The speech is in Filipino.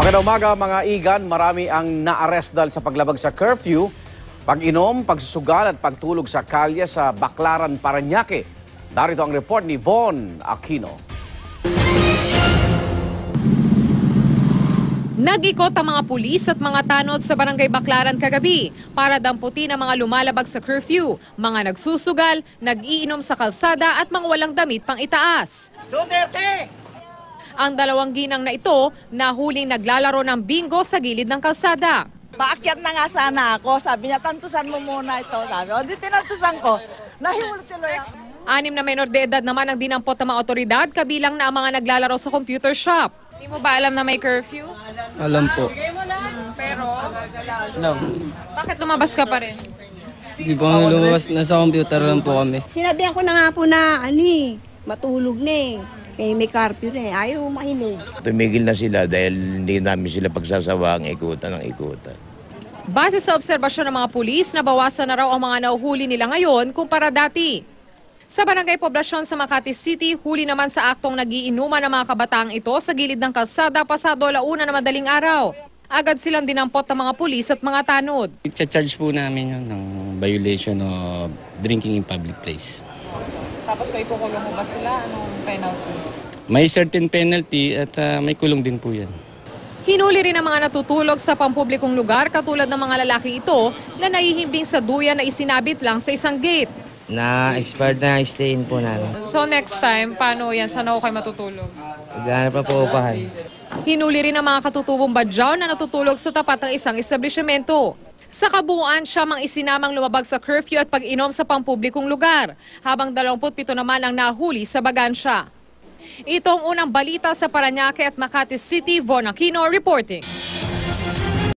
Magandang umaga mga igan, marami ang na-arrest dahil sa paglabag sa curfew, pag-inom, pagsusugal at pagtulog sa kalye sa Baclaran, Parañaque. Darito ang report ni Von Aquino. Nag-ikot ang mga pulis at mga tanod sa Barangay Baclaran kagabi para damputin ang mga lumalabag sa curfew, mga nagsusugal, nag-iinom sa kalsada at mga walang damit pang itaas. Duterte! Ang dalawang ginang na ito nahuling naglalaro ng bingo sa gilid ng kalsada. Paakyat na nga sana ako. Sabi niya, tantusan mo muna ito. Sabi, o di tinantusan ko. Nahimulot tuloy ako. 6 na menor de edad naman ang dinampot ng mga otoridad, kabilang na ang mga naglalaro sa computer shop. Hindi mo ba alam na may curfew? Alam po. Pero, No. bakit lumabas ka pa rin? Di ba lumabas? Nasa computer lang po kami. Sinabihan ko na nga po na matulog na eh. May curfew na eh. Ayaw mahinig. Tumigil na sila dahil hindi namin sila pagsasawaang ikutan ng ikutan. Base sa obserbasyon ng mga pulis, nabawasan na raw ang mga nahuhuli nila ngayon kumpara dati. Sa Barangay Poblasyon sa Makati City, huli naman sa aktong nagiinuman ng mga kabataang ito sa gilid ng kalsada pasado 1:00 na madaling araw. Agad silang dinampot ng mga pulis at mga tanod. I-charge po namin yun ng violation of drinking in public place. Tapos may kukulong mo ba sila? Anong penalty? May certain penalty at may kulong din po yan. Hinuli rin ang mga natutulog sa pampublikong lugar katulad ng mga lalaki ito na nahihimbing sa duyan na isinabit lang sa isang gate. Na-expired na stay-in po namin. So next time, paano yan? Saan ako kayo matutulog? Maghanap na po upahan. Hinuli rin ang mga katutubong badyaw na natutulog sa tapat ng isang establishmento. Sa kabuuan, siya mang isinamang lumabag sa curfew at pag-inom sa pampublikong lugar, habang 27 naman ang nahuli sa Bagansya. Itong unang balita sa Parañaque at Makati City, Von Aquino reporting.